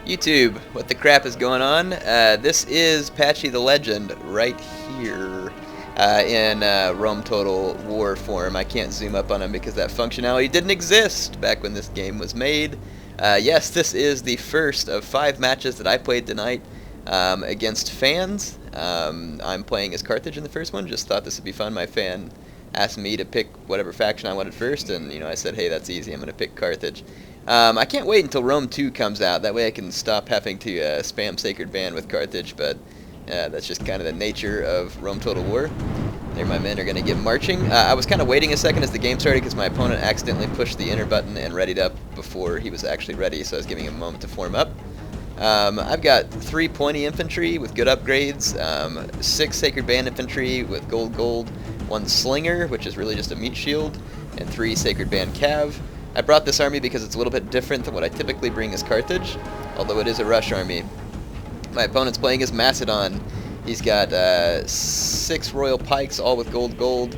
YouTube, what the crap is going on? This is Patchy the Legend right here in Rome Total War form. I can't zoom up on him because that functionality didn't exist back when this game was made. Yes, this is the first of 5 matches that I played tonight against fans. I'm playing as Carthage in the first one. Just thought this would be fun. My fan asked me to pick whatever faction I wanted first, and I said, hey, that's easy. I'm going to pick Carthage. I can't wait until Rome 2 comes out. That way I can stop having to spam Sacred Band with Carthage, but that's just kind of the nature of Rome Total War. There my men are going to get marching. I was kind of waiting a second as the game started because my opponent accidentally pushed the enter button and readied up before he was actually ready, so I was giving him a moment to form up. I've got 3 pointy infantry with good upgrades, 6 Sacred Band infantry with gold, 1 slinger, which is really just a meat shield, and 3 Sacred Band cav. I brought this army because it's a little bit different than what I typically bring as Carthage, although it is a rush army. My opponent's playing as Macedon. He's got 6 royal pikes, all with gold.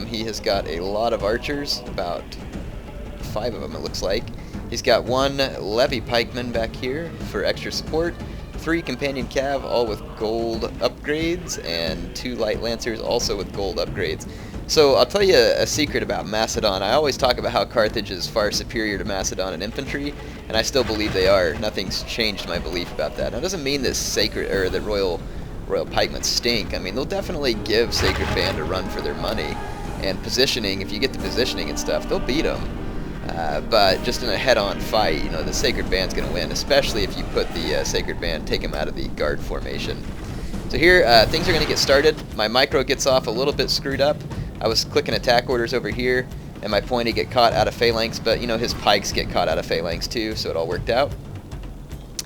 He has got a lot of archers, about 5 of them it looks like. He's got 1 levy pikeman back here for extra support, 3 companion cav, all with gold upgrades, and 2 light lancers, also with gold upgrades. So I'll tell you a secret about Macedon. I always talk about how Carthage is far superior to Macedon in infantry, and I still believe they are. Nothing's changed my belief about that. Now, it doesn't mean that royal pikemen stink. I mean, they'll definitely give Sacred Band a run for their money, and positioning. If you get the positioning and stuff, they'll beat them. But just in a head-on fight, the Sacred Band's going to win, especially if you put the Sacred Band, take them out of the guard formation. So here, things are going to get started. My micro gets off a little bit screwed up. I was clicking attack orders over here, and my pointy get caught out of phalanx, but his pikes get caught out of phalanx too, so it all worked out.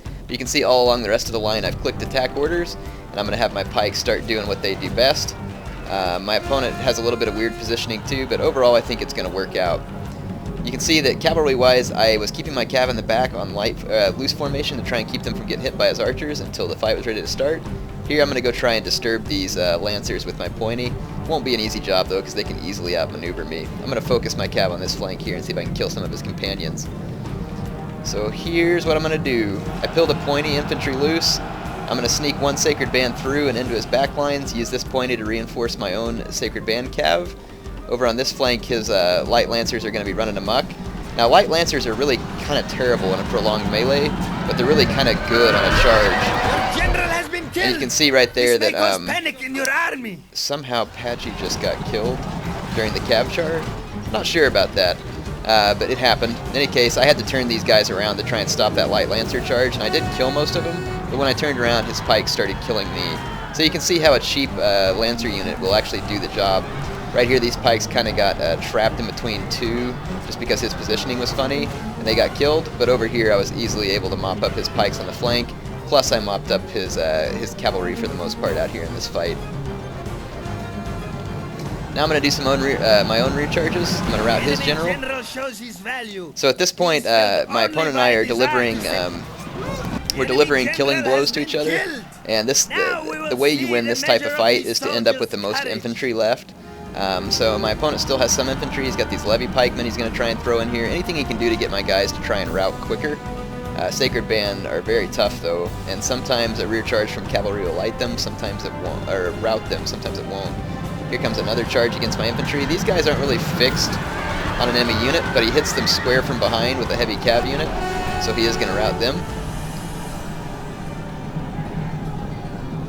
But you can see all along the rest of the line I've clicked attack orders, and I'm going to have my pikes start doing what they do best. My opponent has a little bit of weird positioning too, but overall I think it's going to work out. You can see that cavalry-wise, I was keeping my cav in the back on loose formation to try and keep them from getting hit by his archers until the fight was ready to start. Here I'm going to go try and disturb these lancers with my pointy. Won't be an easy job though, because they can easily outmaneuver me. I'm going to focus my cav on this flank here and see if I can kill some of his companions. So here's what I'm going to do. I peeled a pointy infantry loose. I'm going to sneak 1 Sacred Band through and into his back lines, use this pointy to reinforce my own Sacred Band cav. Over on this flank, his light lancers are going to be running amok. Now, light lancers are really kind of terrible in a prolonged melee, but they're really kind of good on a charge. And you can see right there that somehow Patchy just got killed during the cav charge. Not sure about that, but it happened. In any case, I had to turn these guys around to try and stop that light lancer charge, and I did kill most of them, but when I turned around, his pikes started killing me. So you can see how a cheap lancer unit will actually do the job. Right here, these pikes kind of got trapped in between 2 just because his positioning was funny, and they got killed. But over here, I was easily able to mop up his pikes on the flank. Plus, I mopped up his cavalry for the most part out here in this fight. Now I'm going to do some my own rear charges. I'm going to rout his general. So at this point, my opponent and I are delivering killing blows to each other. And the way you win this type of fight is to end up with the most infantry left. So my opponent still has some infantry. He's got these levy pikemen he's going to try and throw in here. Anything he can do to get my guys to try and rout quicker. Sacred Band are very tough though, and sometimes a rear charge from cavalry will light them, sometimes it won't, or rout them, sometimes it won't. Here comes another charge against my infantry. These guys aren't really fixed on an enemy unit, but he hits them square from behind with a heavy cav unit, so he is going to rout them.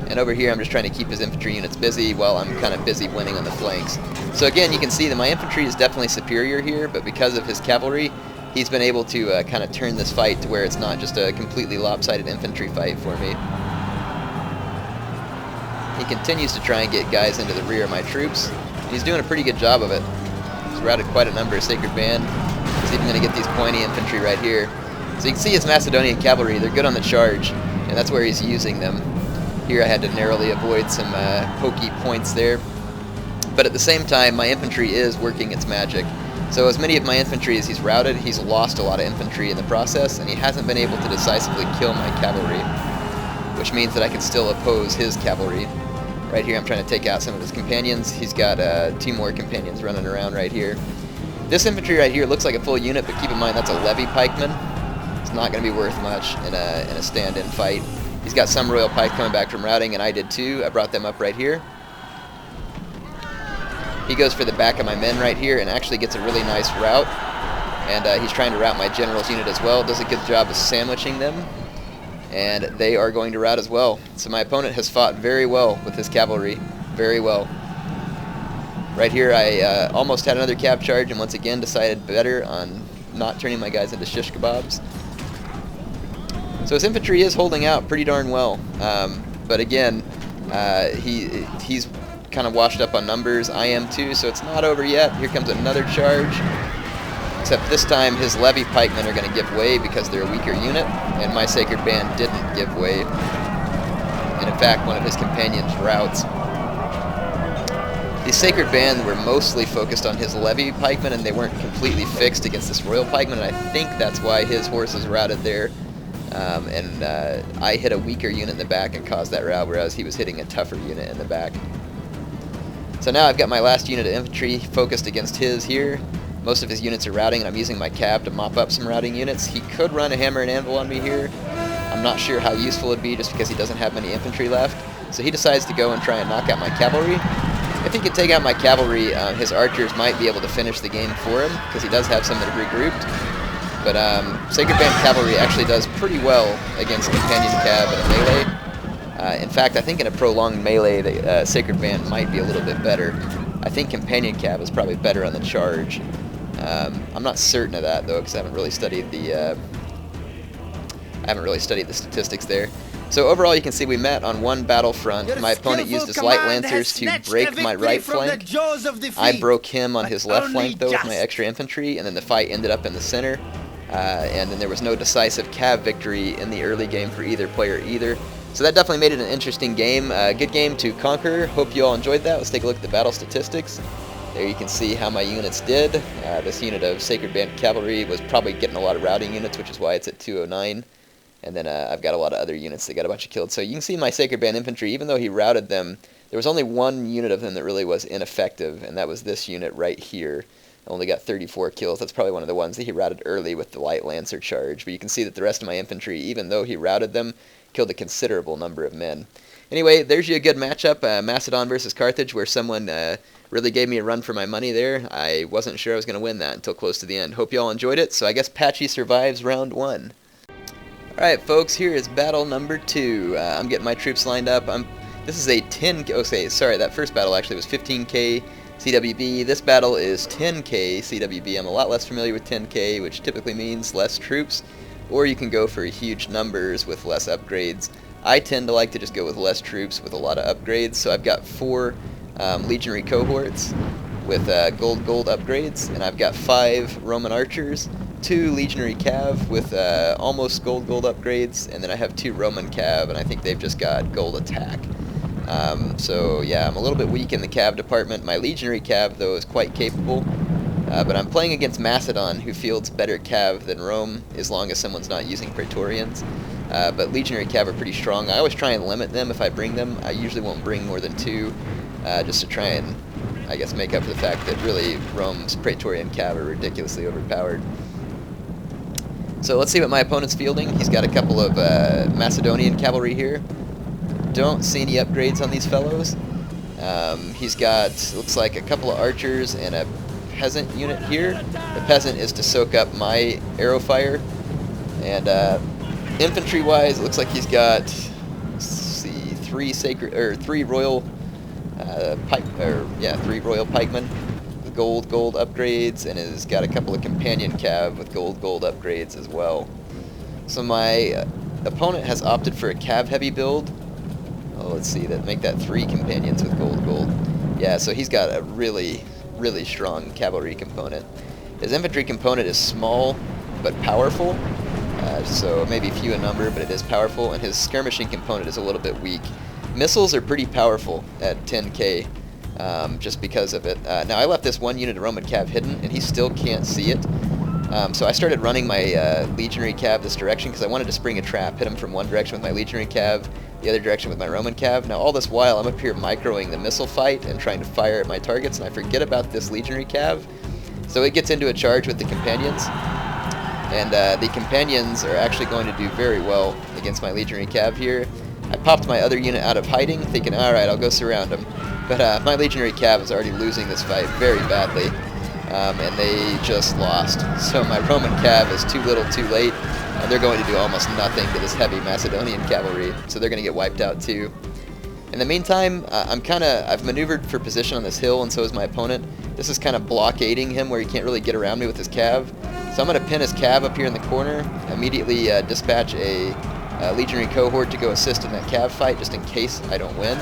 And over here I'm just trying to keep his infantry units busy while I'm kind of busy winning on the flanks. So again, you can see that my infantry is definitely superior here, but because of his cavalry, he's been able to kind of turn this fight to where it's not just a completely lopsided infantry fight for me. He continues to try and get guys into the rear of my troops. He's doing a pretty good job of it. He's routed quite a number of Sacred Band. He's even going to get these pointy infantry right here. So you can see his Macedonian cavalry, they're good on the charge, and that's where he's using them. Here I had to narrowly avoid some pokey points there. But at the same time, my infantry is working its magic. So as many of my infantry as he's routed, he's lost a lot of infantry in the process, and he hasn't been able to decisively kill my cavalry, which means that I can still oppose his cavalry. Right here I'm trying to take out some of his companions. He's got 2 more companions running around right here. This infantry right here looks like a full unit, but keep in mind that's a levy pikeman. It's not going to be worth much in a stand-in fight. He's got some Royal Pike coming back from routing, and I did too. I brought them up right here. He goes for the back of my men right here and actually gets a really nice route. And he's trying to route my general's unit as well. Does a good job of sandwiching them. And they are going to rout as well. So my opponent has fought very well with his cavalry. Very well. Right here I almost had another cav charge and once again decided better on not turning my guys into shish kebabs. So his infantry is holding out pretty darn well. But again, he's kind of washed up on numbers. I am too, so it's not over yet. Here comes another charge. Except this time his levy pikemen are going to give way because they're a weaker unit, and my Sacred Band didn't give way. And in fact, one of his companions routs. The Sacred Band were mostly focused on his levy pikemen, and they weren't completely fixed against this Royal pikeman, and I think that's why his horses routed there. I hit a weaker unit in the back and caused that rout, whereas he was hitting a tougher unit in the back. So now I've got my last unit of infantry focused against his here. Most of his units are routing, and I'm using my cav to mop up some routing units. He could run a hammer and anvil on me here. I'm not sure how useful it'd be just because he doesn't have many infantry left. So he decides to go and try and knock out my cavalry. If he can take out my cavalry, his archers might be able to finish the game for him, because he does have some that have regrouped. But Sacred Band cavalry actually does pretty well against companion cav in a melee. In fact, I think in a prolonged melee, the Sacred Band might be a little bit better. I think companion cav is probably better on the charge. I'm not certain of that though, because I haven't really studied the statistics there. So overall, you can see we met on one battlefront. My opponent used his light lancers to break my right flank. I broke him on his left flank though with my extra infantry, and then the fight ended up in the center. And then there was no decisive cav victory in the early game for either player either. So that definitely made it an interesting game. Good game to conquer. Hope you all enjoyed that. Let's take a look at the battle statistics. There you can see how my units did. This unit of Sacred Band Cavalry was probably getting a lot of routing units, which is why it's at 209. And then I've got a lot of other units that got a bunch of killed. So you can see my Sacred Band Infantry, even though he routed them, there was only one unit of them that really was ineffective, and that was this unit right here. Only got 34 kills. That's probably one of the ones that he routed early with the light lancer charge. But you can see that the rest of my infantry, even though he routed them, killed a considerable number of men. Anyway, there's you a good matchup, Macedon versus Carthage, where someone really gave me a run for my money there. I wasn't sure I was going to win that until close to the end. Hope you all enjoyed it. So I guess Patchy survives round 1. Alright folks, here is battle number 2. I'm getting my troops lined up. This is a 10K, okay, sorry, that first battle actually was 15K CWB. This battle is 10K CWB. I'm a lot less familiar with 10K, which typically means less troops, or you can go for huge numbers with less upgrades. I tend to like to just go with less troops with a lot of upgrades, so I've got 4 legionary cohorts with gold upgrades, and I've got 5 Roman archers, 2 legionary cav with almost gold upgrades, and then I have 2 Roman cav, and I think they've just got gold attack. So yeah, I'm a little bit weak in the cav department. My legionary cav though is quite capable, but I'm playing against Macedon, who fields better cav than Rome, as long as someone's not using Praetorians. But legionary cav are pretty strong. I always try and limit them if I bring them. I usually won't bring more than 2, just to try and, I guess, make up for the fact that really Rome's Praetorian cav are ridiculously overpowered. So let's see what my opponent's fielding. He's got a couple of Macedonian cavalry here. Don't see any upgrades on these fellows. He's got, looks like, a couple of archers and a peasant unit here. The peasant is to soak up my arrow fire. And infantry-wise, it looks like he's got, let's see, 3 royal three royal pikemen with gold upgrades, and has got a couple of companion cav with gold upgrades as well. So my opponent has opted for a cav-heavy build. Oh, let's see, make that 3 companions with gold. Yeah, so he's got a really strong cavalry component. His infantry component is small but powerful, so maybe few in number, but it is powerful, and his skirmishing component is a little bit weak. Missiles are pretty powerful at 10K, just because of it. Now, I left this one unit of Roman cav hidden, and he still can't see it. So I started running my legionary cav this direction because I wanted to spring a trap, hit him from one direction with my legionary cav, the other direction with my Roman cav. Now all this while I'm up here microing the missile fight and trying to fire at my targets, and I forget about this legionary cav. So it gets into a charge with the companions. And the companions are actually going to do very well against my legionary cav here. I popped my other unit out of hiding, thinking, alright, I'll go surround them. But my legionary cav is already losing this fight very badly, and they just lost. So my Roman cav is too little too late, and they're going to do almost nothing to this heavy Macedonian cavalry, so they're going to get wiped out too. In the meantime, I've maneuvered for position on this hill, and so is my opponent. This is kind of blockading him where he can't really get around me with his cav. So I'm going to pin his cav up here in the corner, immediately dispatch a legionary cohort to go assist in that cav fight, just in case I don't win.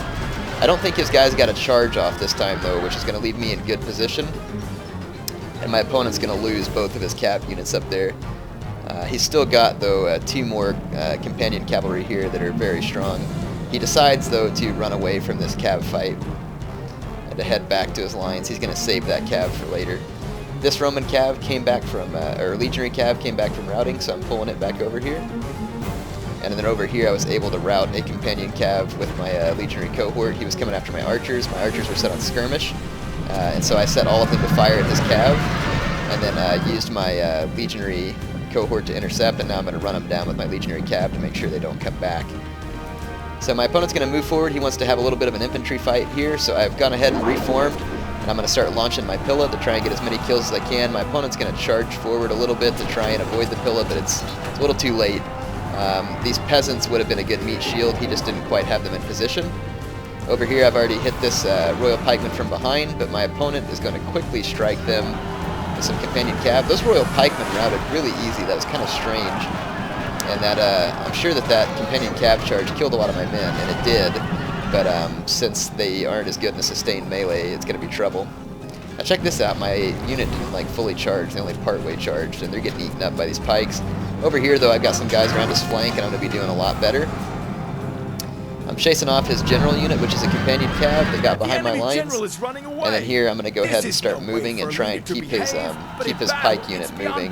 I don't think his guys got a charge off this time, though, which is going to leave me in good position. And my opponent's going to lose both of his cav units up there. He's still got, though, 2 more companion cavalry here that are very strong. He decides, though, to run away from this cav fight and to head back to his lines. He's going to save that cav for later. This Roman cav came back from, or legionary cav came back from routing, so I'm pulling it back over here. And then over here I was able to rout a companion cav with my legionary cohort. He was coming after my archers. My archers were set on skirmish, and so I set all of them to fire at his cav, and then used my legionary cohort to intercept, and now I'm going to run them down with my legionary cav to make sure they don't come back. So my opponent's going to move forward. He wants to have a little bit of an infantry fight here, so I've gone ahead and reformed, and I'm going to start launching my Pilla to try and get as many kills as I can. My opponent's going to charge forward a little bit to try and avoid the Pilla, but it's a little too late. These peasants would have been a good meat shield. He just didn't quite have them in position. Over here I've already hit this Royal Pikeman from behind, but my opponent is going to quickly strike them with some companion cav. Those Royal Pikemen routed really easy. That was kind of strange. And that I'm sure that companion cav charge killed a lot of my men, and it did. But since they aren't as good in a sustained melee, it's going to be trouble. Now check this out. My unit didn't like fully charge. They only partway charged, and they're getting eaten up by these pikes. Over here, though, I've got some guys around his flank, and I'm going to be doing a lot better. I'm chasing off his general unit, which is a companion cav that got behind my lines. And then here, I'm going to go ahead and start moving and try and keep his pike unit moving.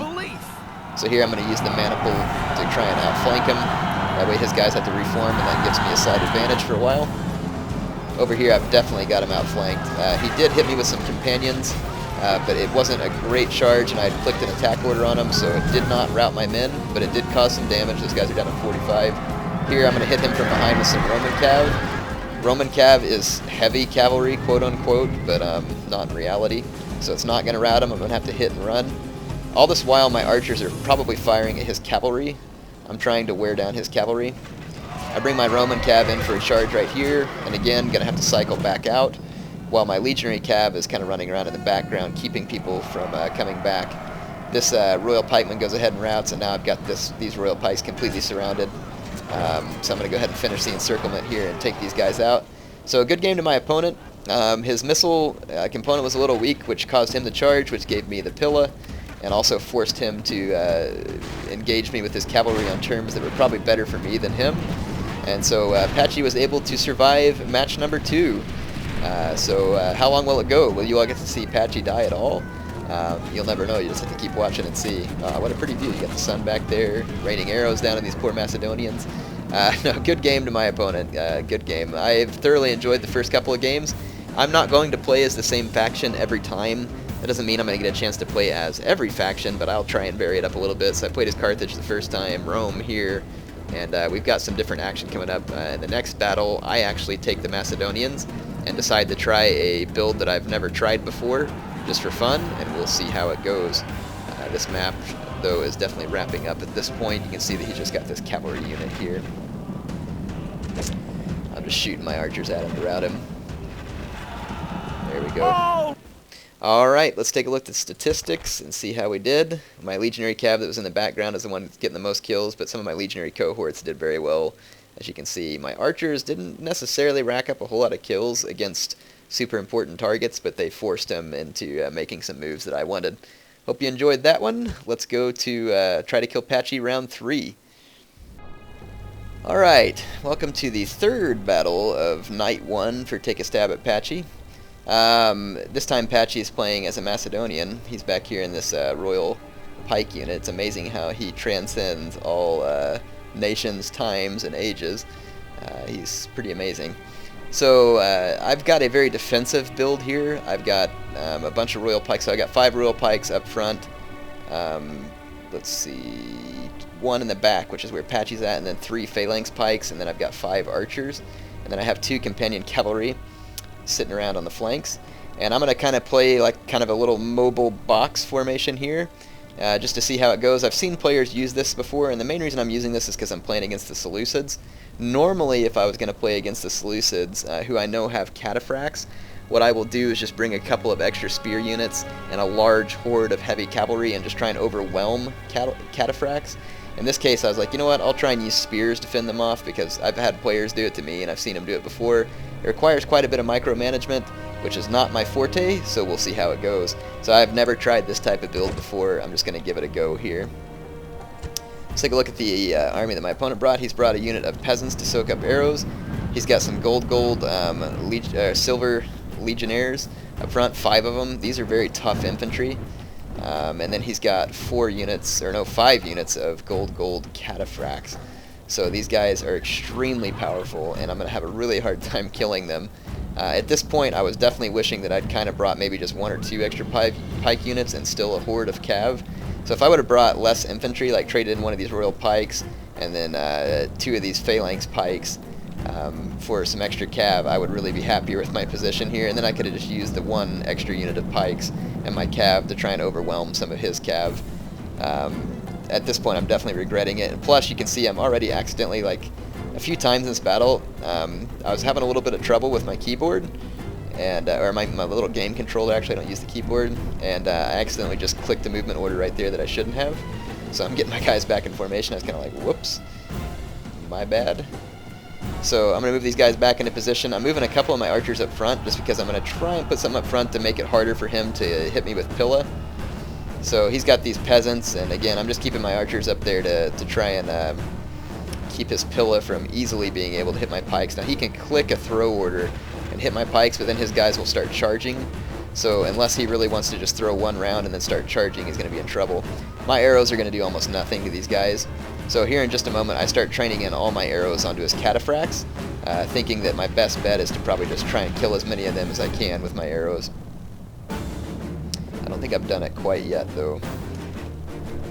So here, I'm going to use the maniple to try and outflank him. That way, his guys have to reform, and that gives me a slight advantage for a while. Over here, I've definitely got him outflanked. He did hit me with some companions, but it wasn't a great charge, and I had flicked an attack order on him, so it did not rout my men, but it did cause some damage. Those guys are down to 45. Here, I'm going to hit him from behind with some Roman cav. Roman cav is heavy cavalry, quote-unquote, but not in reality, so it's not going to rout him. I'm going to have to hit and run. All this while, my archers are probably firing at his cavalry. I'm trying to wear down his cavalry. I bring my Roman cav in for a charge right here, and again, going to have to cycle back out, while my legionary cav is kind of running around in the background, keeping people from coming back. This Royal Pikeman goes ahead and routes, and now I've got these Royal Pikes completely surrounded. So I'm going to go ahead and finish the encirclement here and take these guys out. So a good game to my opponent. His missile component was a little weak, which caused him to charge, which gave me the Pilla, and also forced him to engage me with his cavalry on terms that were probably better for me than him. And so Patchy was able to survive match number 2. So how long will it go? Will you all get to see Patchy die at all? You'll never know. You just have to keep watching and see. What a pretty view. You got the sun back there, raining arrows down on these poor Macedonians. No, good game to my opponent. Good game. I've thoroughly enjoyed the first couple of games. I'm not going to play as the same faction every time. That doesn't mean I'm going to get a chance to play as every faction, but I'll try and vary it up a little bit. So I played as Carthage the first time, Rome here, and we've got some different action coming up. In the next battle, I actually take the Macedonians and decide to try a build that I've never tried before, just for fun, and we'll see how it goes. This map, though, is definitely wrapping up at this point. You can see that he just got this cavalry unit here. I'm just shooting my archers at him to rout him. There we go. Oh! Alright, let's take a look at the statistics and see how we did. My legionary cav that was in the background is the one that's getting the most kills, but some of my legionary cohorts did very well. As you can see, my archers didn't necessarily rack up a whole lot of kills against super important targets, but they forced them into making some moves that I wanted. Hope you enjoyed that one. Let's go to try to kill Patchy round 3. Alright, welcome to the third battle of night 1 for Take a Stab at Patchy. This time Patchy is playing as a Macedonian. He's back here in this Royal Pike unit. It's amazing how he transcends all nations, times, and ages. He's pretty amazing. So I've got a very defensive build here. I've got a bunch of Royal Pikes. So I got 5 Royal Pikes up front. let's see, 1 in the back, which is where Patchy's at, and then 3 phalanx pikes, and then I've got 5 archers, and then I have 2 companion cavalry sitting around on the flanks. And I'm going to kind of play like kind of a little mobile box formation here, just to see how it goes. I've seen players use this before, and the main reason I'm using this is because I'm playing against the Seleucids. Normally, if I was going to play against the Seleucids, who I know have cataphracts, what I will do is just bring a couple of extra spear units and a large horde of heavy cavalry and just try and overwhelm cataphracts. In this case, I was like, you know what, I'll try and use spears to fend them off, because I've had players do it to me, and I've seen them do it before. It requires quite a bit of micromanagement, which is not my forte, so we'll see how it goes. So I've never tried this type of build before. I'm just going to give it a go here. Let's take a look at the army that my opponent brought. He's brought a unit of peasants to soak up arrows. He's got some silver legionnaires up front, 5 of them. These are very tough infantry. And then he's got 5 units of gold cataphracts. So these guys are extremely powerful, and I'm going to have a really hard time killing them. At this point, I was definitely wishing that I'd kind of brought maybe just 1 or 2 extra pike units and still a horde of cav. So if I would have brought less infantry, like traded in 1 of these royal pikes and then 2 of these phalanx pikes for some extra cav, I would really be happier with my position here. And then I could have just used the 1 extra unit of pikes and my cav to try and overwhelm some of his cav. At this point, I'm definitely regretting it. And plus, you can see I'm already accidentally, like, a few times in this battle, I was having a little bit of trouble with my keyboard, and or my little game controller. Actually, I don't use the keyboard, and I accidentally just clicked the movement order right there that I shouldn't have. So I'm getting my guys back in formation. I was kind of like, whoops, my bad. So I'm going to move these guys back into position. I'm moving a couple of my archers up front just because I'm going to try and put something up front to make it harder for him to hit me with Pilla. So he's got these peasants, and again, I'm just keeping my archers up there to try and keep his Pilla from easily being able to hit my pikes. Now he can click a throw order and hit my pikes, but then his guys will start charging. So unless he really wants to just throw 1 round and then start charging, he's going to be in trouble. My arrows are going to do almost nothing to these guys. So here in just a moment, I start training in all my arrows onto his cataphracts, thinking that my best bet is to probably just try and kill as many of them as I can with my arrows. I don't think I've done it quite yet, though.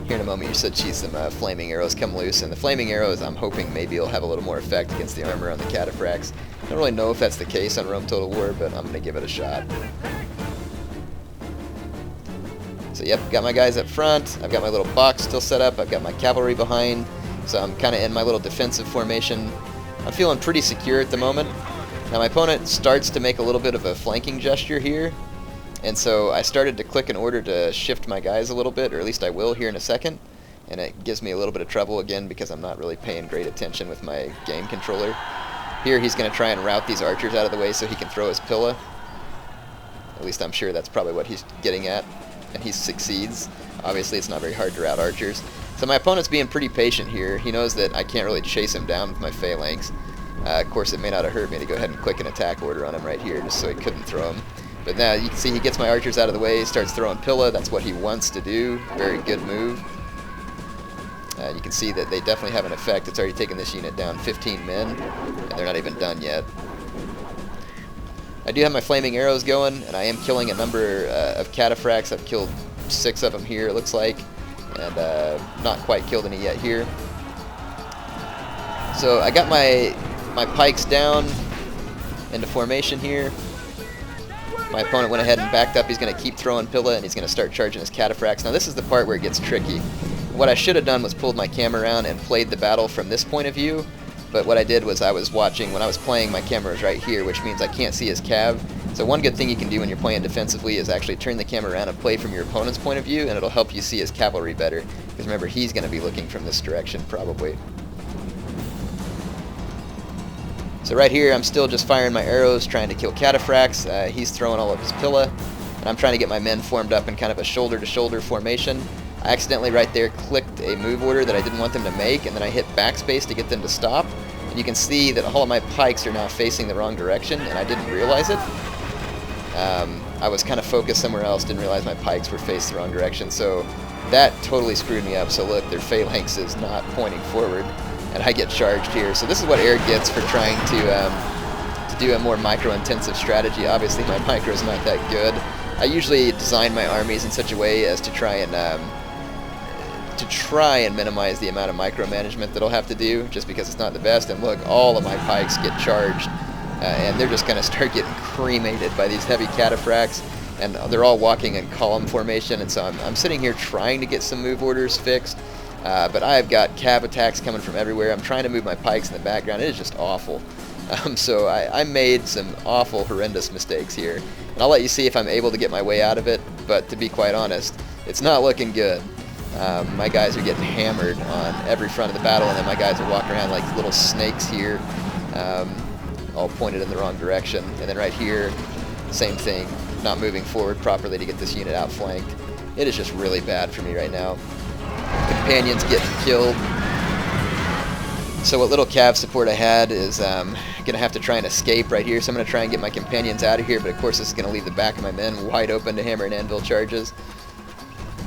Here in a moment, you should see some flaming arrows come loose, and the flaming arrows, I'm hoping maybe will have a little more effect against the armor on the cataphracts. I don't really know if that's the case on Rome Total War, but I'm going to give it a shot. So yep, got my guys up front. I've got my little box still set up. I've got my cavalry behind, so I'm kind of in my little defensive formation. I'm feeling pretty secure at the moment. Now my opponent starts to make a little bit of a flanking gesture here, and so I started to click an order to shift my guys a little bit, or at least I will here in a second. And it gives me a little bit of trouble again because I'm not really paying great attention with my game controller. Here he's going to try and route these archers out of the way so he can throw his Pilla. At least I'm sure that's probably what he's getting at, and he succeeds. Obviously it's not very hard to route archers. So my opponent's being pretty patient here. He knows that I can't really chase him down with my phalanx. Of course, it may not have hurt me to go ahead and click an attack order on him right here just so he couldn't throw him. But now you can see he gets my archers out of the way, starts throwing Pilla. That's what he wants to do. Very good move. You can see that they definitely have an effect. It's already taken this unit down 15 men, and they're not even done yet. I do have my flaming arrows going, and I am killing a number of cataphracts. I've killed 6 of them here, it looks like, and not quite killed any yet here. So I got my pikes down into formation here. My opponent went ahead and backed up. He's going to keep throwing Pilla, and he's going to start charging his cataphracts. Now this is the part where it gets tricky. What I should have done was pulled my camera around and played the battle from this point of view, but what I did was I was watching, when I was playing, my camera was right here, which means I can't see his cav. So one good thing you can do when you're playing defensively is actually turn the camera around and play from your opponent's point of view, and it'll help you see his cavalry better, because remember, he's going to be looking from this direction, probably. So right here, I'm still just firing my arrows, trying to kill cataphracts. He's throwing all of his Pilla, and I'm trying to get my men formed up in kind of a shoulder-to-shoulder formation. I accidentally right there clicked a move order that I didn't want them to make, and then I hit backspace to get them to stop. And you can see that all of my pikes are now facing the wrong direction, and I didn't realize it. I was kind of focused somewhere else, didn't realize my pikes were faced the wrong direction, so that totally screwed me up. So look, their phalanx is not pointing forward, and I get charged here. So this is what Air gets for trying to do a more micro-intensive strategy. Obviously my micro is not that good. I usually design my armies in such a way as to try and to try and minimize the amount of micromanagement that I'll have to do, just because it's not the best. And look, all of my pikes get charged, and they're just going to start getting cremated by these heavy cataphracts, and they're all walking in column formation, and so I'm sitting here trying to get some move orders fixed, but I've got cav attacks coming from everywhere. I'm trying to move my pikes in the background. It is just awful. So I made some awful, horrendous mistakes here, and I'll let you see if I'm able to get my way out of it, but to be quite honest, it's not looking good. My guys are getting hammered on every front of the battle, and then my guys are walking around like little snakes here, all pointed in the wrong direction. And then right here, same thing, not moving forward properly to get this unit outflanked. It is just really bad for me right now. Companions getting killed. So what little cav support I had is going to have to try and escape right here. So I'm going to try and get my companions out of here, but of course this is going to leave the back of my men wide open to hammer and anvil charges.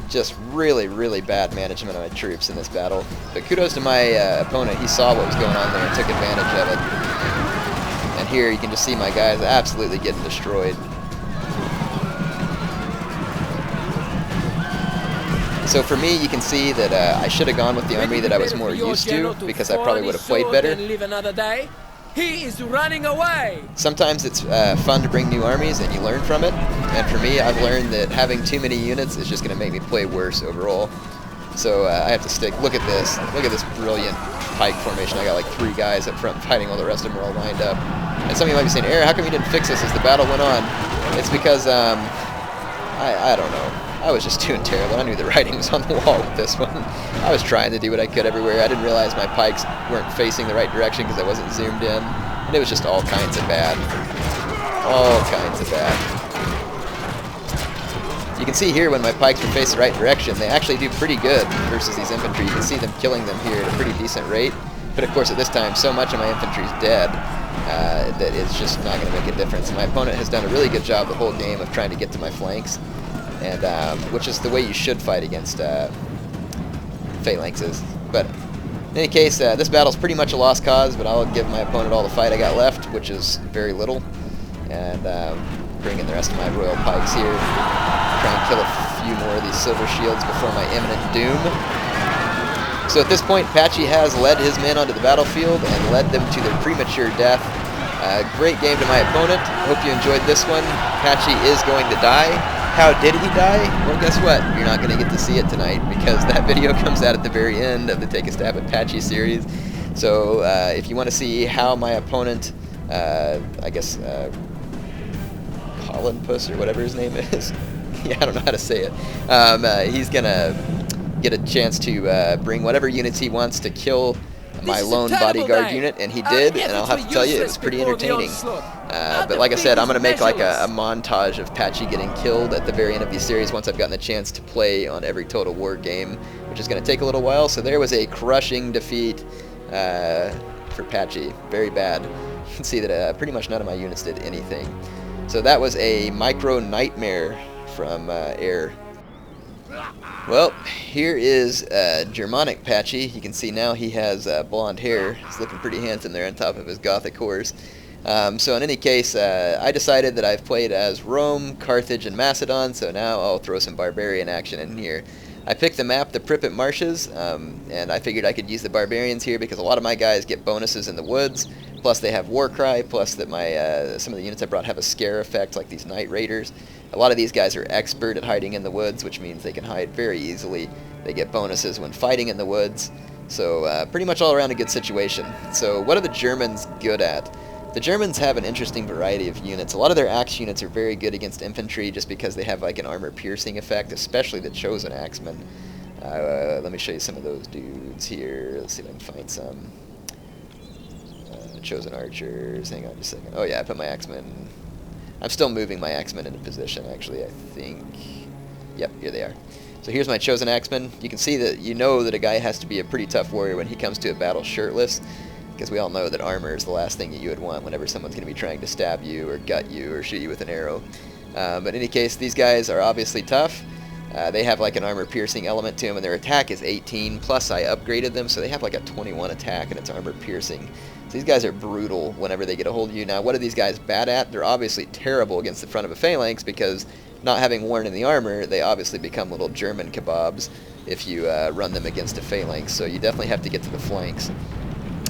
Just really, really bad management of my troops in this battle. But kudos to my opponent. He saw what was going on there and took advantage of it. And here you can just see my guys absolutely getting destroyed. So for me, you can see that I should have gone with the army that I was more used to, because I probably would have played better. He is running away! Sometimes it's fun to bring new armies and you learn from it. And for me, I've learned that having too many units is just going to make me play worse overall. So I have to stick. Look at this. Look at this brilliant pike formation. I got like 3 guys up front fighting while the rest of them are all lined up. And some of you might be saying, Air, how come you didn't fix this as the battle went on? It's because, I don't know. I was just doing terrible. I knew the writing was on the wall with this one. I was trying to do what I could everywhere. I didn't realize my pikes weren't facing the right direction because I wasn't zoomed in. And it was just all kinds of bad. All kinds of bad. You can see here when my pikes were facing the right direction, they actually do pretty good versus these infantry. You can see them killing them here at a pretty decent rate. But of course at this time, so much of my infantry is dead that it's just not going to make a difference. My opponent has done a really good job the whole game of trying to get to my flanks. And which is the way you should fight against phalanxes. But in any case, this battle's pretty much a lost cause, but I'll give my opponent all the fight I got left, which is very little. And bring in the rest of my royal pikes here. Try and kill a few more of these silver shields before my imminent doom. So at this point, Patchy has led his men onto the battlefield and led them to their premature death. Great game to my opponent. Hope you enjoyed this one. Patchy is going to die. How did he die? Well, guess what? You're not going to get to see it tonight, because that video comes out at the very end of the Take a Stab at Patchy series. So if you want to see how my opponent, I guess, Colin Puss or whatever his name is, yeah, I don't know how to say it, he's going to get a chance to bring whatever units he wants to kill my lone bodyguard unit, and he did, and I'll have to tell you, it was pretty entertaining. But like I said, I'm going to make like a montage of Patchy getting killed at the very end of these series once I've gotten the chance to play on every Total War game, which is going to take a little while. So there was a crushing defeat for Patchy. Very bad. You can see that pretty much none of my units did anything. So that was a micro nightmare from Air. Well, here is Germanic Patchy. You can see now he has blonde hair. He's looking pretty handsome there on top of his Gothic horse. So in any case, I decided that I've played as Rome, Carthage, and Macedon, so now I'll throw some barbarian action in here. I picked the map, the Pripyat Marshes, and I figured I could use the barbarians here because a lot of my guys get bonuses in the woods, plus they have Warcry, plus that my some of the units I brought have a scare effect, like these Night Raiders. A lot of these guys are expert at hiding in the woods, which means they can hide very easily. They get bonuses when fighting in the woods, so pretty much all around a good situation. So what are the Germans good at? The Germans have an interesting variety of units. A lot of their axe units are very good against infantry just because they have like an armor-piercing effect, especially the Chosen Axemen. Let me show you some of those dudes here. Let's see if I can find some. Chosen Archers. Hang on just a second. Oh yeah, I put my Axemen. I'm still moving my Axemen into position, actually, I think. Yep, here they are. So here's my Chosen Axemen. You can see that you know that a guy has to be a pretty tough warrior when he comes to a battle shirtless, because we all know that armor is the last thing that you would want whenever someone's going to be trying to stab you or gut you or shoot you with an arrow. But in any case, these guys are obviously tough. They have like an armor-piercing element to them, and their attack is 18, plus I upgraded them, so they have like a 21 attack, and it's armor-piercing. So these guys are brutal whenever they get a hold of you. Now, what are these guys bad at? They're obviously terrible against the front of a phalanx, because not having worn in the armor, they obviously become little German kebabs. if you run them against a phalanx, so you definitely have to get to the flanks.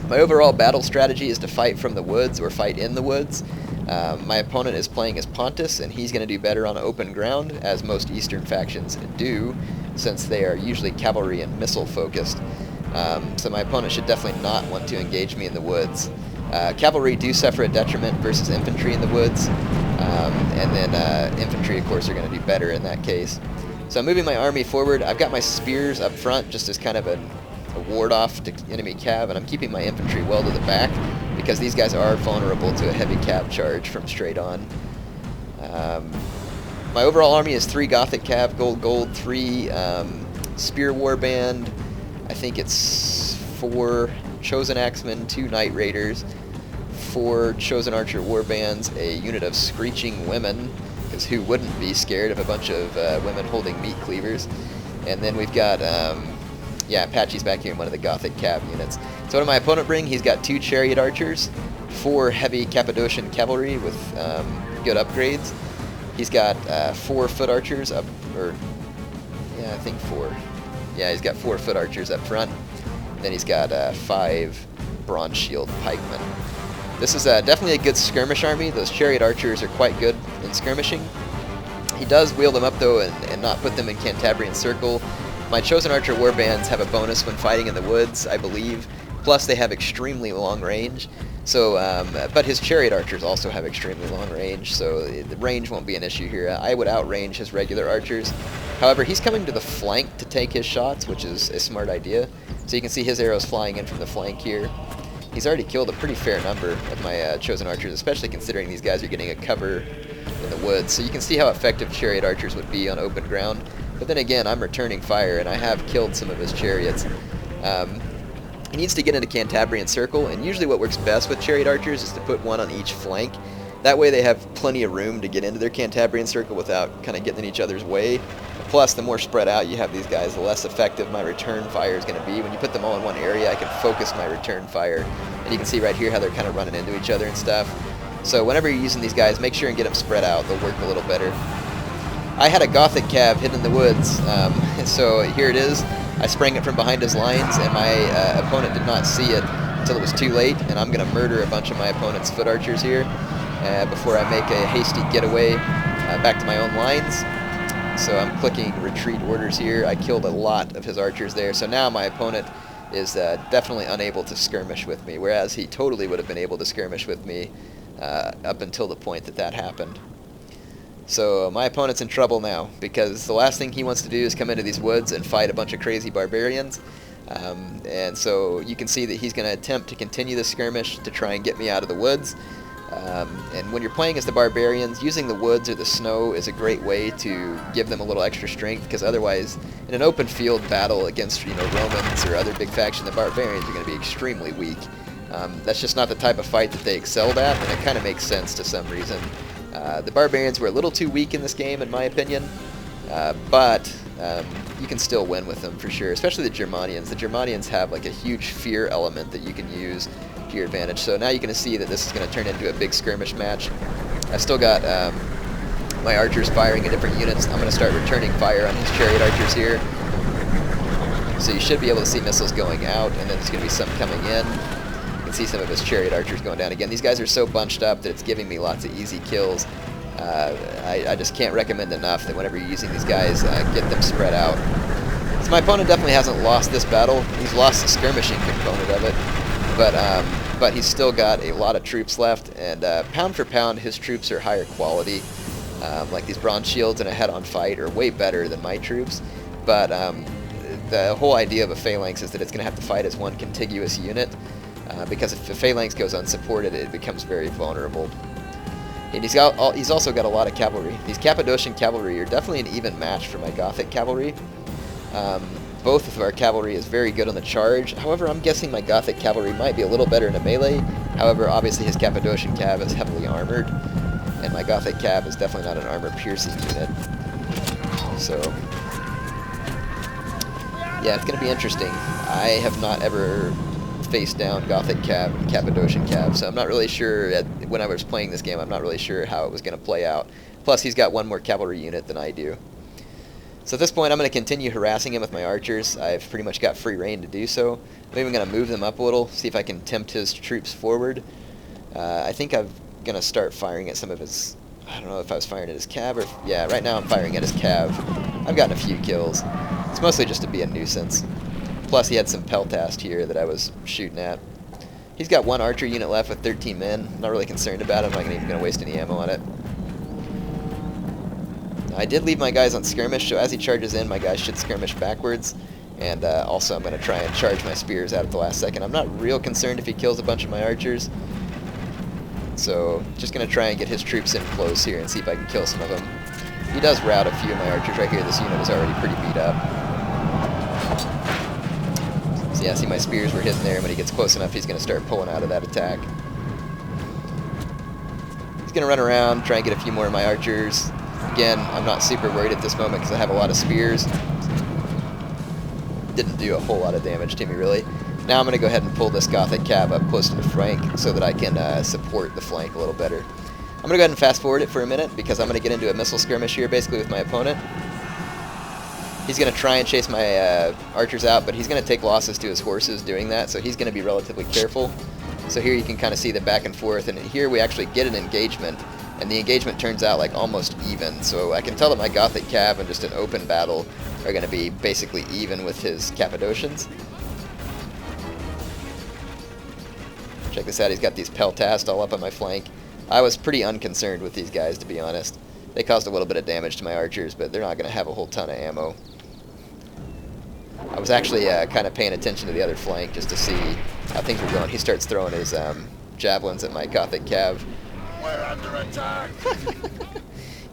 My overall battle strategy is to fight from the woods or fight in the woods. My opponent is playing as Pontus, and he's going to do better on open ground, as most Eastern factions do, since they are usually cavalry and missile focused. So my opponent should definitely not want to engage me in the woods. Cavalry do suffer a detriment versus infantry in the woods, and then infantry, of course, are going to do better in that case. So I'm moving my army forward. I've got my spears up front just as kind of a ward off to enemy cav, and I'm keeping my infantry well to the back because these guys are vulnerable to a heavy cav charge from straight on. My overall army is 3 Gothic cav, gold, 3 spear warband, I think it's 4 chosen axemen, 2 knight raiders, 4 chosen archer warbands, a unit of screeching women, because who wouldn't be scared of a bunch of women holding meat cleavers, and then we've got yeah, Patchy's back here in one of the Gothic cav units. So what did my opponent bring? He's got 2 chariot archers, 4 heavy Cappadocian cavalry with good upgrades. He's got 4 foot archers up, or yeah, I think 4. Yeah, he's got 4 foot archers up front. Then he's got 5 bronze shield pikemen. This is definitely a good skirmish army. Those chariot archers are quite good in skirmishing. He does wheel them up though and not put them in Cantabrian circle. My chosen archer warbands have a bonus when fighting in the woods, I believe. Plus they have extremely long range. So, but his chariot archers also have extremely long range, so the range won't be an issue here. I would outrange his regular archers. However, he's coming to the flank to take his shots, which is a smart idea. So you can see his arrows flying in from the flank here. He's already killed a pretty fair number of my chosen archers, especially considering these guys are getting a cover in the woods. So you can see how effective chariot archers would be on open ground. But then again, I'm returning fire, and I have killed some of his chariots. He needs to get into Cantabrian circle, and usually what works best with chariot archers is to put 1 on each flank. That way they have plenty of room to get into their Cantabrian circle without kind of getting in each other's way. Plus, the more spread out you have these guys, the less effective my return fire is going to be. When you put them all in one area, I can focus my return fire. And you can see right here how they're kind of running into each other and stuff. So whenever you're using these guys, make sure and get them spread out. They'll work a little better. I had a Gothic cav hidden in the woods, so here it is. I sprang it from behind his lines, and my opponent did not see it until it was too late, and I'm going to murder a bunch of my opponent's foot archers here before I make a hasty getaway back to my own lines. So I'm clicking retreat orders here. I killed a lot of his archers there, so now my opponent is definitely unable to skirmish with me, whereas he totally would have been able to skirmish with me up until the point that that happened. So my opponent's in trouble now, because the last thing he wants to do is come into these woods and fight a bunch of crazy barbarians. And so you can see that he's going to attempt to continue the skirmish to try and get me out of the woods. And when you're playing as the barbarians, using the woods or the snow is a great way to give them a little extra strength, because otherwise, in an open field battle against Romans or other big faction, the barbarians are going to be extremely weak. That's just not the type of fight that they excelled at, and it kind of makes sense to some reason. The barbarians were a little too weak in this game, in my opinion, but you can still win with them for sure, especially the Germanians. The Germanians have like a huge fear element that you can use to your advantage. So now you're going to see that this is going to turn into a big skirmish match. I've still got my archers firing at different units. I'm going to start returning fire on his chariot archers here. So you should be able to see missiles going out, and then there's going to be some coming in. You can see some of his chariot archers going down again. These guys are so bunched up that it's giving me lots of easy kills. I just can't recommend enough that whenever you're using these guys, get them spread out. So my opponent definitely hasn't lost this battle. He's lost the skirmishing component of it, but he's still got a lot of troops left, and pound for pound, his troops are higher quality. Like these bronze shields in a head-on fight are way better than my troops, but the whole idea of a phalanx is that it's going to have to fight as one contiguous unit, because if the phalanx goes unsupported, it becomes very vulnerable. And he's also got a lot of cavalry. These Cappadocian cavalry are definitely an even match for my Gothic cavalry. Both of our cavalry is very good on the charge. However, I'm guessing my Gothic cavalry might be a little better in a melee. However, obviously his Cappadocian cav is heavily armored, and my Gothic cav is definitely not an armor-piercing unit. So, yeah, it's going to be interesting. I have not ever faced down Gothic cav and Cappadocian cav, so I'm not really sure, when I was playing this game, I'm not really sure how it was going to play out. Plus, he's got one more cavalry unit than I do. So at this point, I'm going to continue harassing him with my archers. I've pretty much got free reign to do so. I'm even going to move them up a little, see if I can tempt his troops forward. I think I'm going to start firing at some of his... I don't know if I was firing at his cav or... Yeah, right now I'm firing at his cav. I've gotten a few kills. It's mostly just to be a nuisance. Plus he had some peltast here that I was shooting at. He's got one archer unit left with 13 men. Not really concerned about it. I'm not even going to waste any ammo on it. I did leave my guys on skirmish, so as he charges in, my guys should skirmish backwards. And also I'm going to try and charge my spears out at the last second. I'm not real concerned if he kills a bunch of my archers. So just going to try and get his troops in close here and see if I can kill some of them. He does rout a few of my archers right here. This unit was already pretty beat up. So yeah, see my spears were hitting there. When he gets close enough, he's going to start pulling out of that attack. He's going to run around, try and get a few more of my archers. Again, I'm not super worried at this moment because I have a lot of spears. Didn't do a whole lot of damage to me, really. Now I'm going to go ahead and pull this Gothic cav up close to the flank so that I can support the flank a little better. I'm going to go ahead and fast forward it for a minute because I'm going to get into a missile skirmish here basically with my opponent. He's going to try and chase my archers out, but he's going to take losses to his horses doing that, so he's going to be relatively careful. So here you can kind of see the back and forth, and here we actually get an engagement. And the engagement turns out like almost even, so I can tell that my Gothic cav in just an open battle are going to be basically even with his Cappadocians. Check this out, he's got these peltast all up on my flank. I was pretty unconcerned with these guys, to be honest. They caused a little bit of damage to my archers, but they're not going to have a whole ton of ammo. I was actually kind of paying attention to the other flank just to see how things were going. He starts throwing his javelins at my Gothic cav. We're under attack!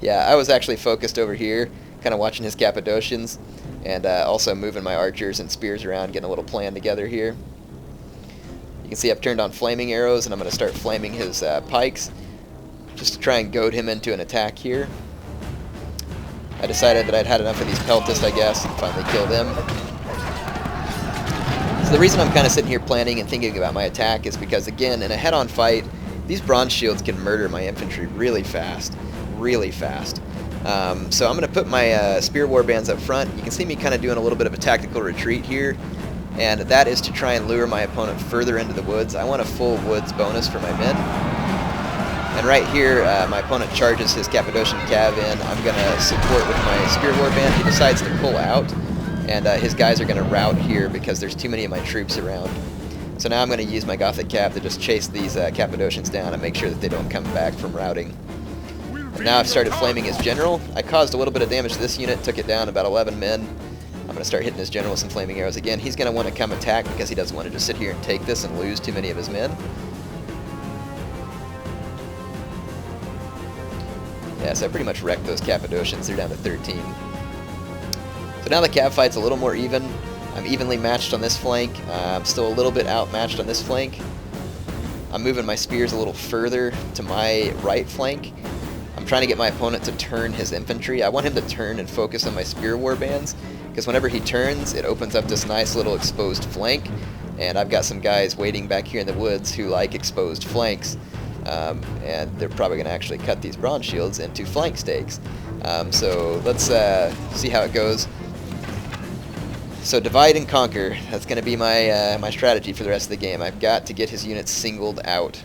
Yeah, I was actually focused over here, kind of watching his Cappadocians, and also moving my archers and spears around, getting a little plan together here. You can see I've turned on flaming arrows, and I'm going to start flaming his pikes, just to try and goad him into an attack here. I decided that I'd had enough of these peltists, I guess, and finally killed him. So the reason I'm kind of sitting here planning and thinking about my attack is because, again, in a head-on fight, these bronze shields can murder my infantry really fast, really fast. So I'm going to put my spear warbands up front. You can see me kind of doing a little bit of a tactical retreat here, and that is to try and lure my opponent further into the woods. I want a full woods bonus for my men. And right here, my opponent charges his Cappadocian cav in. I'm going to support with my spear warband. He decides to pull out, and his guys are going to rout here because there's too many of my troops around. So now I'm going to use my Gothic cav to just chase these Cappadocians down and make sure that they don't come back from routing. And now I've started flaming his general. I caused a little bit of damage to this unit, took it down about 11 men. I'm going to start hitting his general with some flaming arrows again. He's going to want to come attack because he doesn't want to just sit here and take this and lose too many of his men. Yeah, so I pretty much wrecked those Cappadocians. They're down to 13. So now the cav fight's a little more even. I'm evenly matched on this flank. I'm still a little bit outmatched on this flank. I'm moving my spears a little further to my right flank. I'm trying to get my opponent to turn his infantry. I want him to turn and focus on my spear warbands, because whenever he turns, it opens up this nice little exposed flank, and I've got some guys waiting back here in the woods who like exposed flanks, and they're probably going to actually cut these bronze shields into flank stakes. So let's see how it goes. So divide and conquer, that's going to be my my strategy for the rest of the game. I've got to get his units singled out.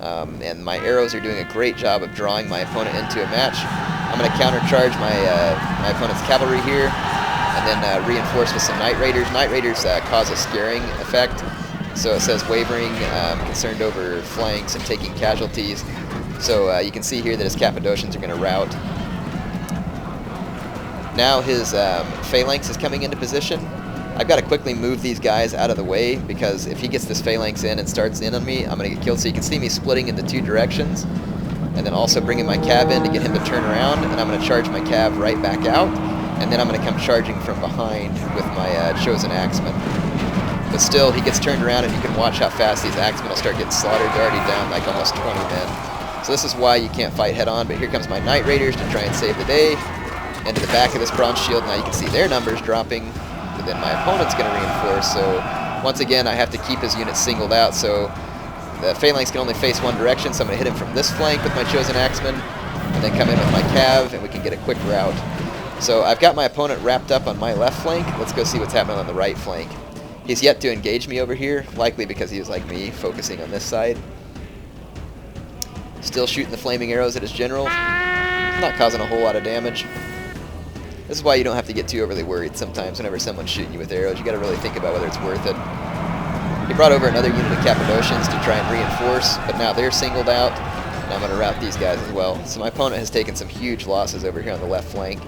And my arrows are doing a great job of drawing my opponent into a match. I'm going to countercharge my opponent's cavalry here, and then reinforce with some Night Raiders. Night Raiders cause a scaring effect, so it says wavering, concerned over flanks and taking casualties. So you can see here that his Cappadocians are going to rout. Now his phalanx is coming into position. I've got to quickly move these guys out of the way, because if he gets this phalanx in and starts in on me, I'm going to get killed. So you can see me splitting into two directions, and then also bringing my cav in to get him to turn around, and I'm going to charge my cav right back out, and then I'm going to come charging from behind with my chosen axemen. But still, he gets turned around, and you can watch how fast these axemen will start getting slaughtered. They're already down like almost 20 men. So this is why you can't fight head on, but here comes my Night Raiders to try and save the day. Into the back of this bronze shield. Now you can see their numbers dropping, but then my opponent's going to reinforce. So once again, I have to keep his units singled out. So the phalanx can only face one direction, so I'm going to hit him from this flank with my chosen axeman, and then come in with my cav, and we can get a quick rout. So I've got my opponent wrapped up on my left flank. Let's go see what's happening on the right flank. He's yet to engage me over here, likely because he was like me, focusing on this side. Still shooting the flaming arrows at his general. Not causing a whole lot of damage. This is why you don't have to get too overly worried sometimes whenever someone's shooting you with arrows. You got to really think about whether it's worth it. He brought over another unit of Cappadocians to try and reinforce, but now they're singled out, and I'm going to rout these guys as well. So my opponent has taken some huge losses over here on the left flank.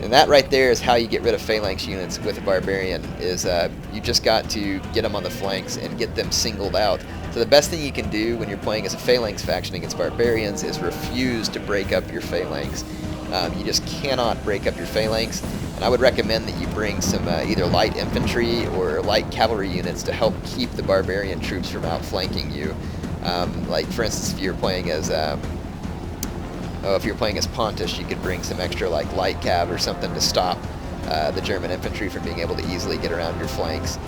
And that right there is how you get rid of phalanx units with a barbarian, is you just got to get them on the flanks and get them singled out. So the best thing you can do when you're playing as a phalanx faction against barbarians is refuse to break up your phalanx. You just cannot break up your phalanx, and I would recommend that you bring some either light infantry or light cavalry units to help keep the barbarian troops from outflanking you. Like for instance, if you're playing as Pontus, you could bring some extra like light cav or something to stop the German infantry from being able to easily get around your flanks.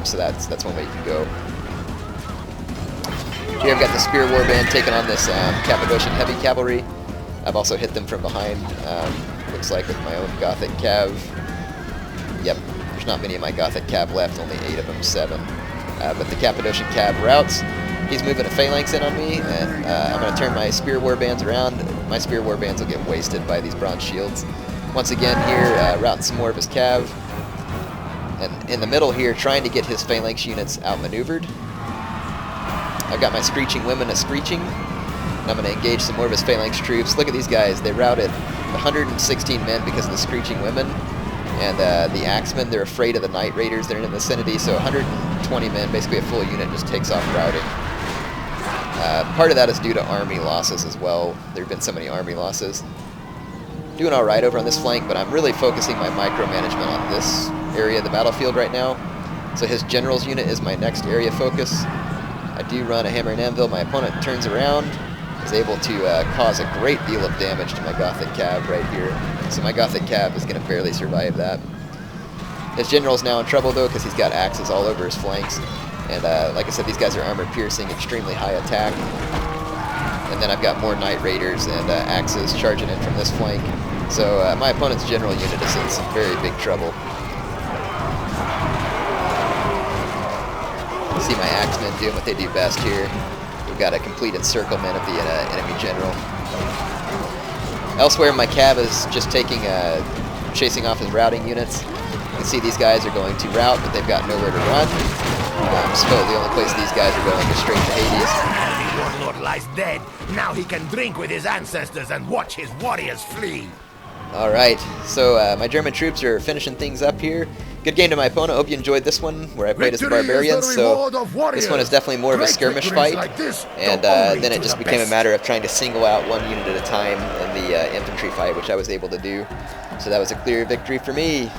So that's one way you can go. Here I've got the Spear Warband taking on this Cappadocian heavy cavalry. I've also hit them from behind, looks like with my own Gothic cav. Yep, there's not many of my Gothic cav left, only 8 of them, 7. But the Cappadocian cav routs. He's moving a phalanx in on me, and I'm going to turn my Spear Warbands around. My Spear Warbands will get wasted by these bronze shields. Once again here, routing some more of his cav. And in the middle here, trying to get his phalanx units outmaneuvered. I've got my Screeching Women a-screeching. And I'm going to engage some more of his phalanx troops. Look at these guys. They routed 116 men because of the Screeching Women. And the Axemen, they're afraid of the Night Raiders. They're in the vicinity, so 120 men, basically a full unit, just takes off routing. Part of that is due to army losses as well. There have been so many army losses. Doing alright over on this flank, but I'm really focusing my micromanagement on this area of the battlefield right now. So his general's unit is my next area focus. I do run a hammer and anvil. My opponent turns around, is able to cause a great deal of damage to my Gothic cav right here. So my Gothic cav is going to barely survive that. His general's now in trouble though, because he's got axes all over his flanks. And like I said, these guys are armor piercing, extremely high attack. And then I've got more Night Raiders and axes charging in from this flank. So my opponent's general unit is in some very big trouble. You see my axemen doing what they do best here. We've got a complete encirclement of the enemy general. Elsewhere, my cav is just chasing off his routing units. You can see these guys are going to rout, but they've got nowhere to run. So the only place these guys are going is straight to Hades. The warlord lies dead. Now he can drink with his ancestors and watch his warriors flee. Alright, so my German troops are finishing things up here. Good game to my opponent. Hope you enjoyed this one, where I played as the barbarians. So this one is definitely more of a skirmish fight, and then it just became a matter of trying to single out one unit at a time in the infantry fight, which I was able to do. So that was a clear victory for me.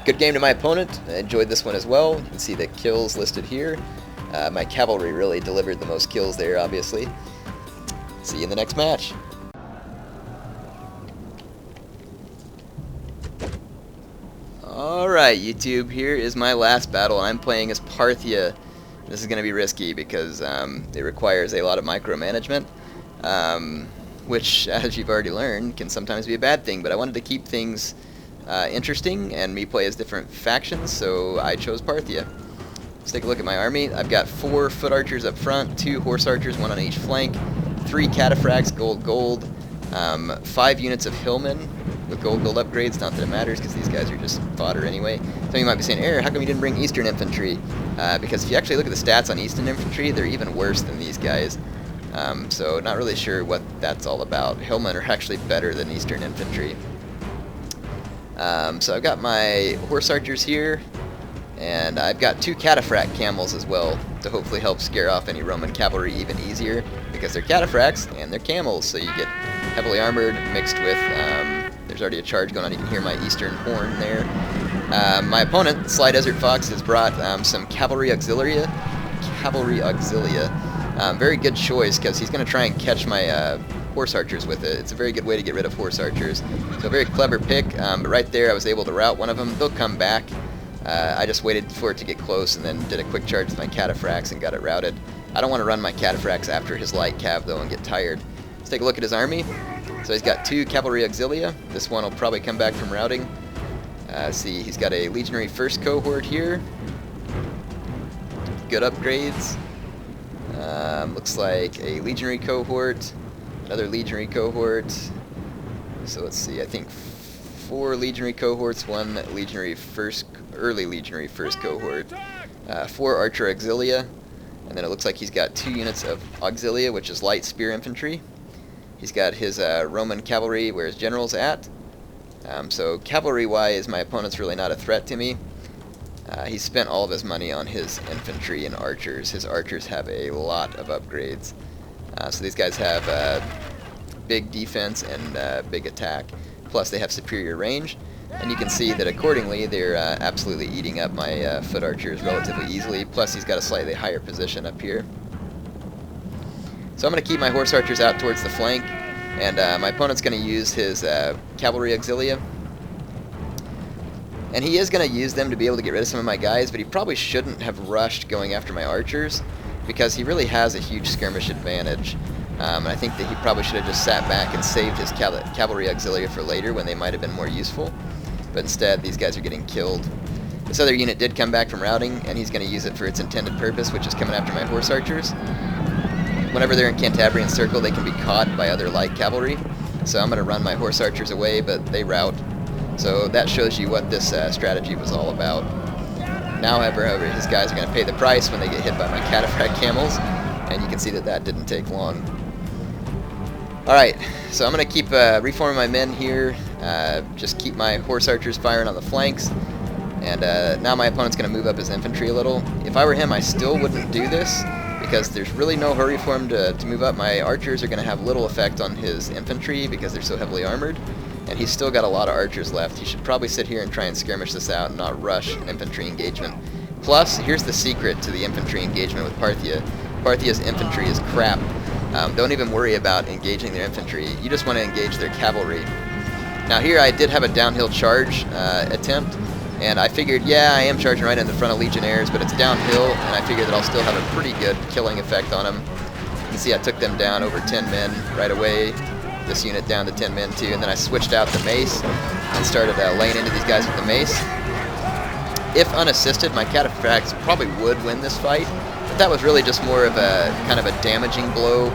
Good game to my opponent. I enjoyed this one as well. You can see the kills listed here. My cavalry really delivered the most kills there, obviously. See you in the next match. Alright, YouTube, here is my last battle. I'm playing as Parthia. This is going to be risky because it requires a lot of micromanagement, which, as you've already learned, can sometimes be a bad thing. But I wanted to keep things interesting and me play as different factions, so I chose Parthia. Let's take a look at my army. I've got 4 foot archers up front, 2 horse archers, 1 on each flank, 3 cataphracts, gold, 5 units of hillmen with gold upgrades. Not that it matters because these guys are just fodder anyway. Some of you might be saying, Air, how come you didn't bring Eastern Infantry? Because if you actually look at the stats on Eastern Infantry, they're even worse than these guys. So not really sure what that's all about. Hillmen are actually better than Eastern Infantry. So I've got my horse archers here, and I've got 2 cataphract camels as well to hopefully help scare off any Roman cavalry even easier, because they're cataphracts and they're camels, so you get heavily armored mixed with, there's already a charge going on. You can hear my Eastern horn there. My opponent, Sly Desert Fox, has brought some cavalry auxilia. Very good choice, because he's going to try and catch my horse archers with it. It's a very good way to get rid of horse archers. So a very clever pick, but right there I was able to rout one of them. They'll come back. I just waited for it to get close and then did a quick charge with my cataphracts and got it routed. I don't want to run my cataphracts after his light cav though and get tired. Let's take a look at his army. So he's got 2 cavalry auxilia. This one will probably come back from routing. See, he's got a legionary first cohort here. Good upgrades. Looks like a legionary cohort, another legionary cohort. So let's see, I think 4 legionary cohorts, 1 legionary first, early legionary first cohort, 4 archer auxilia, and then it looks like he's got 2 units of auxilia, which is light spear infantry. He's got his Roman cavalry where his general's at. So cavalry-wise, my opponent's really not a threat to me. He spent all of his money on his infantry and archers. His archers have a lot of upgrades. So these guys have big defense and big attack. Plus they have superior range. And you can see that accordingly they're absolutely eating up my foot archers relatively easily. Plus he's got a slightly higher position up here. So I'm going to keep my horse archers out towards the flank. And my opponent's going to use his cavalry auxilia. And he is going to use them to be able to get rid of some of my guys, but he probably shouldn't have rushed going after my archers, because he really has a huge skirmish advantage. And I think that he probably should have just sat back and saved his cavalry auxilia for later when they might have been more useful. But instead, these guys are getting killed. This other unit did come back from routing, and he's going to use it for its intended purpose, which is coming after my horse archers. Whenever they're in Cantabrian Circle, they can be caught by other light cavalry. So I'm going to run my horse archers away, but they rout. So that shows you what this strategy was all about. Now, however, his guys are going to pay the price when they get hit by my cataphract camels, and you can see that that didn't take long. Alright, so I'm going to keep reforming my men here, just keep my horse archers firing on the flanks, and now my opponent's going to move up his infantry a little. If I were him, I still wouldn't do this, because there's really no hurry for him to move up. My archers are going to have little effect on his infantry because they're so heavily armored. And he's still got a lot of archers left. He should probably sit here and try and skirmish this out and not rush an infantry engagement. Plus, here's the secret to the infantry engagement with Parthia. Parthia's infantry is crap. Don't even worry about engaging their infantry. You just want to engage their cavalry. Now here I did have a downhill charge attempt, and I figured, yeah, I am charging right in the front of Legionnaires, but it's downhill, and I figured that I'll still have a pretty good killing effect on them. You can see I took them down over 10 men right away. This unit down to 10 men too, and then I switched out the mace and started laying into these guys with the mace. If unassisted, my cataphracts probably would win this fight, but that was really just more of a kind of a damaging blow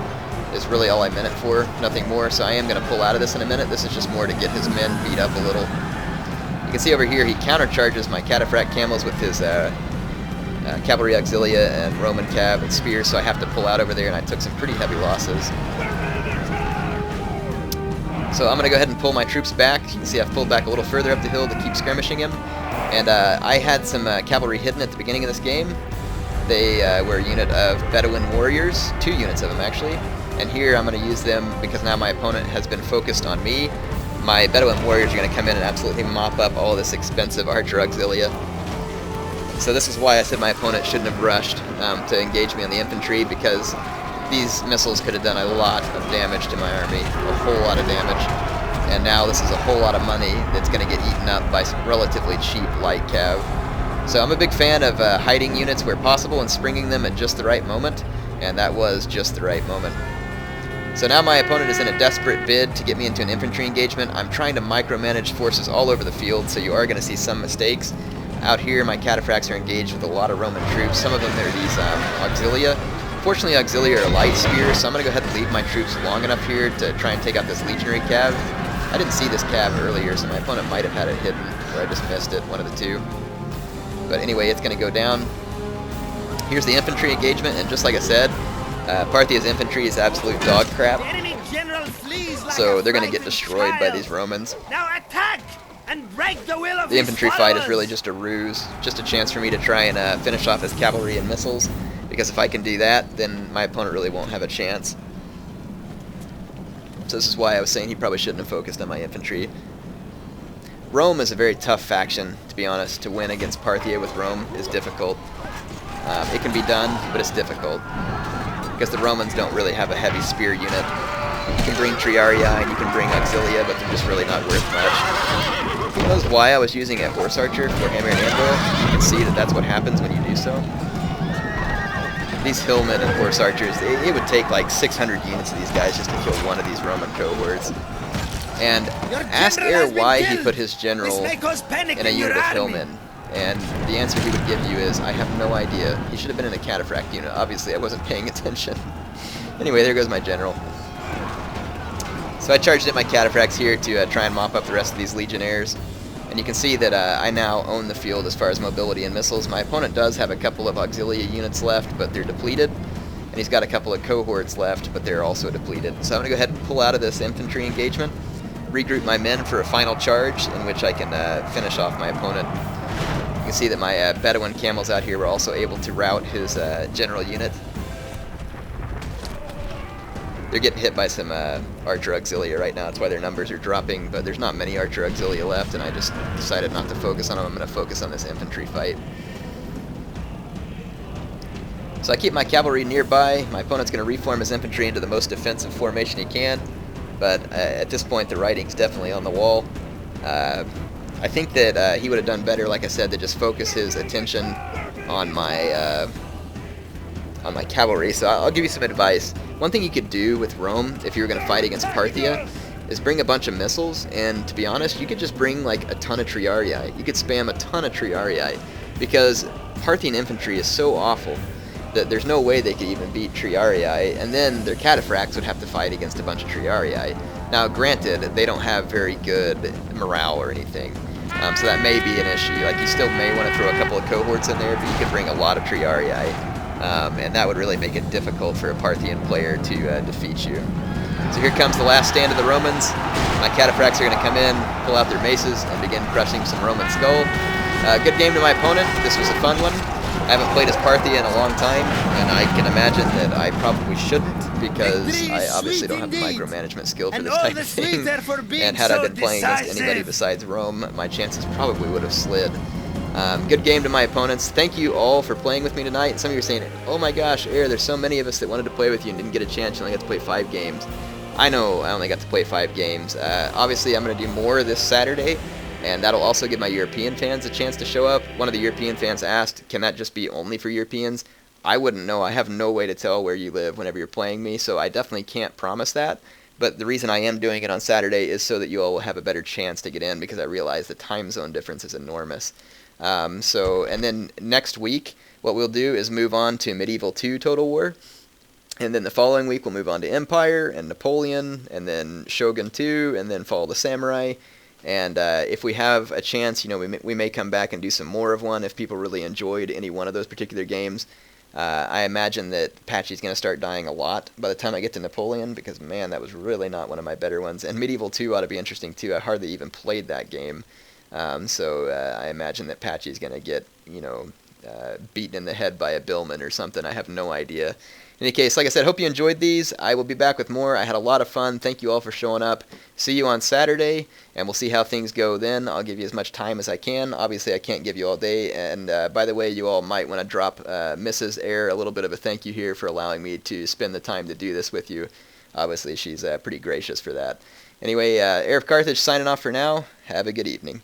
is really all I meant it for, nothing more. So I am going to pull out of this in a minute. This is just more to get his men beat up a little. You can see over here he countercharges my cataphract camels with his cavalry auxilia and Roman cav and spears, so I have to pull out over there, and I took some pretty heavy losses. So I'm going to go ahead and pull my troops back. You can see I've pulled back a little further up the hill to keep skirmishing him. And I had some cavalry hidden at the beginning of this game. They were a unit of Bedouin warriors, 2 units of them actually. And here I'm going to use them because now my opponent has been focused on me. My Bedouin warriors are going to come in and absolutely mop up all this expensive archer auxilia. So this is why I said my opponent shouldn't have rushed to engage me on the infantry, because these missiles could have done a lot of damage to my army, a whole lot of damage. And now this is a whole lot of money that's going to get eaten up by some relatively cheap light cav. So I'm a big fan of hiding units where possible and springing them at just the right moment, and that was just the right moment. So now my opponent is in a desperate bid to get me into an infantry engagement. I'm trying to micromanage forces all over the field, so you are going to see some mistakes. Out here my cataphracts are engaged with a lot of Roman troops. Some of them are these auxilia. Fortunately, auxilia are light spears, so I'm going to go ahead and leave my troops long enough here to try and take out this legionary cav. I didn't see this cav earlier, so my opponent might have had it hidden, or I just missed it, one of the two. But anyway, it's going to go down. Here's the infantry engagement, and just like I said, Parthia's infantry is absolute dog crap. So they're going to get destroyed by these Romans. Now attack and break the will of The infantry fight is really just a ruse, just a chance for me to try and finish off his cavalry and missiles. Because if I can do that, then my opponent really won't have a chance. So this is why I was saying he probably shouldn't have focused on my infantry. Rome is a very tough faction, to be honest. To win against Parthia with Rome is difficult. It can be done, but it's difficult. Because the Romans don't really have a heavy spear unit. You can bring Triarii and you can bring Auxilia, but they're just really not worth much. That was why I was using a horse archer for hammer and anvil. You can see that that's what happens when you do so. these hillmen and horse archers, it would take like 600 units of these guys just to kill one of these Roman cohorts. And ask Heir why he put his general in a unit of hillmen. And the answer he would give you is, I have no idea. He should have been in a cataphract unit. Obviously, I wasn't paying attention. Anyway, there goes my general. So I charged in my cataphracts here to try and mop up the rest of these legionnaires. And you can see that I now own the field as far as mobility and missiles. My opponent does have a couple of auxilia units left, but they're depleted. And he's got a couple of cohorts left, but they're also depleted. So I'm going to go ahead and pull out of this infantry engagement, regroup my men for a final charge in which I can finish off my opponent. You can see that my Bedouin camels out here were also able to rout his general unit. They're getting hit by some archer auxilia right now. That's why their numbers are dropping, but there's not many archer auxilia left, and I just decided not to focus on them. I'm going to focus on this infantry fight. So I keep my cavalry nearby. My opponent's going to reform his infantry into the most defensive formation he can, but at this point the writing's definitely on the wall. I think that he would have done better, like I said, to just focus his attention on my cavalry. So I'll give you some advice. One thing you could do with Rome, if you were going to fight against Parthia, is bring a bunch of missiles, and to be honest, you could just bring like a ton of Triarii. You could spam a ton of Triarii, because Parthian infantry is so awful that there's no way they could even beat Triarii, and then their cataphracts would have to fight against a bunch of Triarii. Now, granted, they don't have very good morale or anything, so that may be an issue. Like, you still may want to throw a couple of cohorts in there, but you could bring a lot of Triarii. And that would really make it difficult for a Parthian player to defeat you. So here comes the last stand of the Romans. My cataphracts are going to come in, pull out their maces, and begin crushing some Roman skull. Good game to my opponent. This was a fun one. I haven't played as Parthia in a long time, and I can imagine that I probably shouldn't, because I obviously don't have the micromanagement skill for this type of thing. And had I been playing against anybody besides Rome, my chances probably would have slid. Good game to my opponents. Thank you all for playing with me tonight. Some of you are saying, oh my gosh, Heir, there's so many of us that wanted to play with you and didn't get a chance. You only got to play 5 games. I know I only got to play 5 games. Obviously, I'm going to do more this Saturday, and that'll also give my European fans a chance to show up. One of the European fans asked, can that just be only for Europeans? I wouldn't know. I have no way to tell where you live whenever you're playing me, so I definitely can't promise that. But the reason I am doing it on Saturday is so that you all will have a better chance to get in, because I realize the time zone difference is enormous. And then next week, what we'll do is move on to Medieval 2 Total War, and then the following week we'll move on to Empire and Napoleon, and then Shogun 2, and then Fall of the Samurai. And if we have a chance, you know, we may come back and do some more of one if people really enjoyed any one of those particular games. I imagine that Patchy's going to start dying a lot by the time I get to Napoleon, because man, that was really not one of my better ones. And Medieval 2 ought to be interesting too. I hardly even played that game. So I imagine that Patchy's going to get, you know, beaten in the head by a billman or something. I have no idea. In any case, like I said, hope you enjoyed these. I will be back with more. I had a lot of fun. Thank you all for showing up. See you on Saturday, and we'll see how things go then. I'll give you as much time as I can. Obviously, I can't give you all day. And by the way, you all might want to drop Mrs. Heir a little bit of a thank you here for allowing me to spend the time to do this with you. Obviously, she's pretty gracious for that. Anyway, HeirofCarthage signing off for now. Have a good evening.